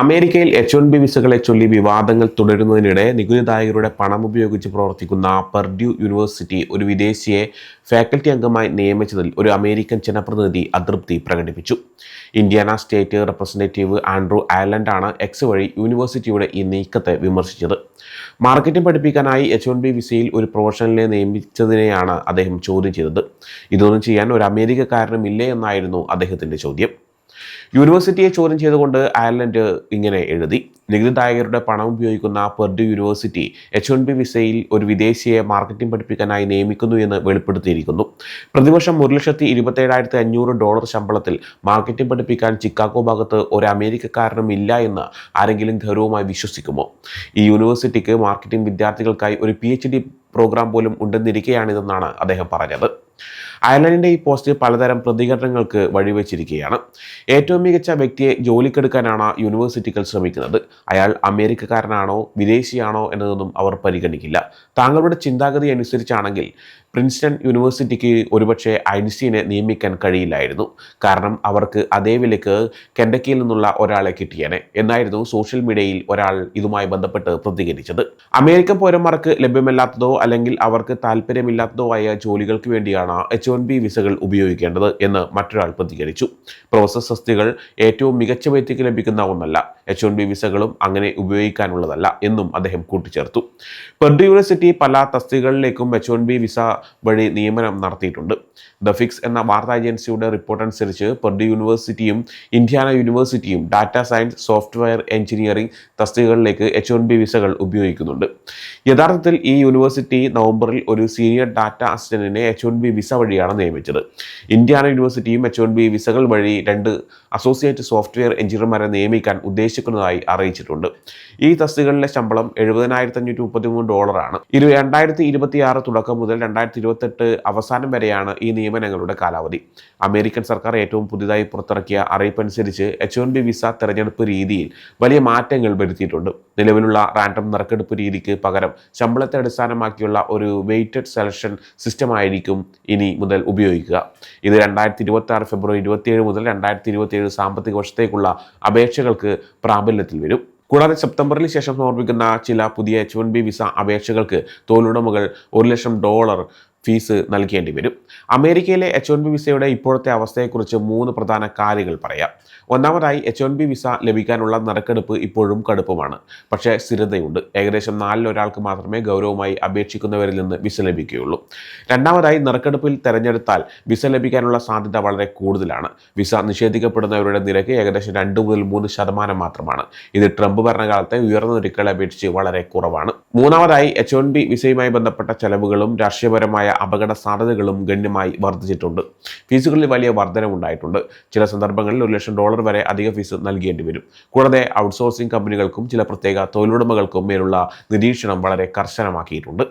അമേരിക്കയിൽ H-1B വിസകളെ ചൊല്ലി വിവാദങ്ങൾ തുടരുന്നതിനിടെ നികുതിദായകരുടെ പണം ഉപയോഗിച്ച് പ്രവർത്തിക്കുന്ന പെർഡ്യൂ യൂണിവേഴ്സിറ്റി ഒരു വിദേശിയെ ഫാക്കൽറ്റി അംഗമായി നിയമിച്ചതിൽ ഒരു അമേരിക്കൻ ജനപ്രതിനിധി അതൃപ്തി പ്രകടിപ്പിച്ചു. ഇന്ത്യാന സ്റ്റേറ്റ് റെപ്രസെന്റേറ്റീവ് ആൻഡ്രൂ ഐലൻഡാണ് എക്സ് വഴി യൂണിവേഴ്സിറ്റിയുടെ ഈ നീക്കത്തെ വിമർശിച്ചത്. മാർക്കറ്റിംഗ് പഠിപ്പിക്കാനായി H-1B വിസയിൽ ഒരു പ്രൊഫഷണലിനെ നിയമിച്ചതിനെയാണ് അദ്ദേഹം ചോദ്യം ചെയ്തത്. ഇതൊന്നും ചെയ്യാൻ ഒരു അമേരിക്കക്കാരനും ഇല്ലേ എന്നായിരുന്നു അദ്ദേഹത്തിന്റെ ചോദ്യം. യൂണിവേഴ്സിറ്റിയെ ചോദ്യം ചെയ്തുകൊണ്ട് അയർലൻഡ് ഇങ്ങനെ എഴുതി: നികുതിദായകരുടെ പണം ഉപയോഗിക്കുന്ന പെർഡ്യൂ യൂണിവേഴ്സിറ്റി H-1B വിസയിൽ ഒരു വിദേശിയെ മാർക്കറ്റിംഗ് പഠിപ്പിക്കാനായി നിയമിക്കുന്നു എന്ന് വെളിപ്പെടുത്തിയിരിക്കുന്നു. പ്രതിവർഷം $1,27,500 ശമ്പളത്തിൽ മാർക്കറ്റിംഗ് പഠിപ്പിക്കാൻ ചിക്കാഗോ ഭാഗത്ത് ഒരു അമേരിക്കക്കാരനും ഇല്ല എന്ന് ആരെങ്കിലും ഗൗരവമായി വിശ്വസിക്കുമോ? ഈ യൂണിവേഴ്സിറ്റിക്ക് മാർക്കറ്റിംഗ് വിദ്യാർത്ഥികൾക്കായി ഒരു PhD പ്രോഗ്രാം പോലും ഉണ്ടെന്നിരിക്കെയാണിതെന്നാണ് അദ്ദേഹം പറഞ്ഞത്. അയർലൻഡിൻ്റെ ഈ പോസ്റ്റ് പലതരം പ്രതികരണങ്ങൾക്ക് വഴിവെച്ചിരിക്കുകയാണ്. ഏറ്റവും മികച്ച വ്യക്തിയെ ജോലിക്കെടുക്കാനാണ് യൂണിവേഴ്സിറ്റികൾ ശ്രമിക്കുന്നത്. അയാൾ അമേരിക്കക്കാരനാണോ വിദേശിയാണോ എന്നതൊന്നും അവർ പരിഗണിക്കില്ല. താങ്കളുടെ ചിന്താഗതി അനുസരിച്ചാണെങ്കിൽ പ്രിൻസ്റ്റൺ യൂണിവേഴ്സിറ്റിക്ക് ഒരുപക്ഷെ ഐൻസ്റ്റീനെ നിയമിക്കാൻ കഴിയില്ലായിരുന്നു. കാരണം അവർക്ക് അതേ വിലക്ക് കെൻഡക്കിയിൽ നിന്നുള്ള ഒരാളെ കിട്ടിയേനെ എന്നായിരുന്നു സോഷ്യൽ മീഡിയയിൽ ഒരാൾ ഇതുമായി ബന്ധപ്പെട്ട് പ്രതികരിച്ചത്. അമേരിക്കൻ പൗരന്മാർക്ക് ലഭ്യമല്ലാത്തതോ അല്ലെങ്കിൽ അവർക്ക് താല്പര്യമില്ലാത്തതോ ആയ ജോലികൾക്ക് വേണ്ടിയാണ് H-1B വിസകൾ ഉപയോഗിക്കേണ്ടത് എന്ന് മറ്റൊരാൾ പ്രതികരിച്ചു. പ്രൊഫസർ തസ്തികകൾ ഏറ്റവും മികച്ച വ്യക്തിക്ക് ലഭിക്കുന്ന ഒന്നല്ല. H-1B വിസകളും അങ്ങനെ ഉപയോഗിക്കാനുള്ളതല്ല എന്നും അദ്ദേഹം കൂട്ടിച്ചേർത്തു. പെർഡ്യൂ യൂണിവേഴ്സിറ്റി പല തസ്തികകളിലേക്കും H-1B വിസ വഴി നിയമനം നടത്തിയിട്ടുണ്ട്. ദ ഫിക്സ് എന്ന വാർത്താ ഏജൻസിയുടെ റിപ്പോർട്ട് അനുസരിച്ച് പെർഡ്യൂ യൂണിവേഴ്സിറ്റിയും ഇന്ത്യാന യൂണിവേഴ്സിറ്റിയും ഡാറ്റാ സയൻസ്, സോഫ്റ്റ്വെയർ എഞ്ചിനീയറിംഗ് തസ്തികകളിലേക്ക് H-1B വിസകൾ ഉപയോഗിക്കുന്നുണ്ട്. യഥാർത്ഥത്തിൽ ഈ യൂണിവേഴ്സിറ്റി നവംബറിൽ ഒരു സീനിയർ ഡാറ്റ അസിസ്റ്റന്റിനെ H-1B വിസ വഴിയാണ് നിയമിച്ചത്. ഇന്ത്യാന യൂണിവേഴ്സിറ്റിയും H-1B വിസകൾ വഴി 2 അസോസിയേറ്റ് സോഫ്റ്റ്വെയർ എഞ്ചിനീയർമാരെ നിയമിക്കാൻ ഉദ്ദേശിക്കുന്നതായി അറിയിച്ചിട്ടുണ്ട്. ഈ തസ്തികകളിലെ ശമ്പളം $70,533 ആണ്. 2026 തുടക്കം മുതൽ 2028 അവസാനം വരെയാണ് ഈ നിയമനങ്ങളുടെ കാലാവധി. അമേരിക്കൻ സർക്കാർ ഏറ്റവും പുതിയതായി പുറത്തിറക്കിയ അറിയിപ്പനുസരിച്ച് H-1B വിസ തെരഞ്ഞെടുപ്പ് രീതിയിൽ വലിയ മാറ്റങ്ങൾ വരുത്തിയിട്ടുണ്ട്. നിലവിലുള്ള റാൻഡം നറുക്കെടുപ്പ് രീതിക്ക് പകരം ശമ്പളത്തെ അടിസ്ഥാനമാക്കിയുള്ള ഒരു വെയ്റ്റഡ് സെലക്ഷൻ സിസ്റ്റം ആയിരിക്കും ഇനി മുതൽ ഉപയോഗിക്കുക. ഇത് 2026 ഫെബ്രുവരി 27 മുതൽ 2027 സാമ്പത്തിക വർഷത്തേക്കുള്ള അപേക്ഷകൾക്ക് പ്രാബല്യത്തിൽ വരും. കൂടാതെ സെപ്റ്റംബറിന് ശേഷം സമർപ്പിക്കുന്ന ചില പുതിയ H-1B വിസ അപേക്ഷകൾക്ക് തൊഴിലുടമകൾ $1,00,000 ഫീസ് നൽകേണ്ടി വരും. അമേരിക്കയിലെ H-1B വിസയുടെ ഇപ്പോഴത്തെ അവസ്ഥയെക്കുറിച്ച് 3 പ്രധാന കാര്യങ്ങൾ പറയാം. ഒന്നാമതായി, H-1B വിസ ലഭിക്കാനുള്ള നറുക്കെടുപ്പ് ഇപ്പോഴും കടുപ്പമാണ്. പക്ഷേ സ്ഥിരതയുണ്ട്. ഏകദേശം 4 ഒരാൾക്ക് മാത്രമേ ഗൗരവമായി അപേക്ഷിക്കുന്നവരിൽ നിന്ന് വിസ ലഭിക്കുകയുള്ളൂ. രണ്ടാമതായി, നറുക്കെടുപ്പിൽ തെരഞ്ഞെടുത്താൽ വിസ ലഭിക്കാനുള്ള സാധ്യത വളരെ കൂടുതലാണ്. വിസ നിഷേധിക്കപ്പെടുന്നവരുടെ നിരക്ക് ഏകദേശം 2 മുതൽ 3% മാത്രമാണ്. ഇത് ട്രംപ് ഭരണകാലത്തെ ഉയർന്ന നിരക്കുകളെ അപേക്ഷിച്ച് വളരെ കുറവാണ്. മൂന്നാമതായി, H-1B വിസയുമായി ബന്ധപ്പെട്ട ചെലവുകളും രാഷ്ട്രീയപരമായ അപകട സാധ്യതകളും ഗണ്യമായി വർദ്ധിച്ചിട്ടുണ്ട്. ഫീസുകളിൽ വലിയ വർധനവുണ്ടായിട്ടുണ്ട്. ചില സന്ദർഭങ്ങളിൽ $1,00,000 വരെ അധിക ഫീസ് നൽകേണ്ടി വരും. കൂടാതെ ഔട്ട്സോഴ്സിംഗ് കമ്പനികൾക്കും ചില പ്രത്യേക തൊഴിലുടമകൾക്കും മേലുള്ള നിരീക്ഷണം വളരെ കർശനമാക്കിയിട്ടുണ്ട്.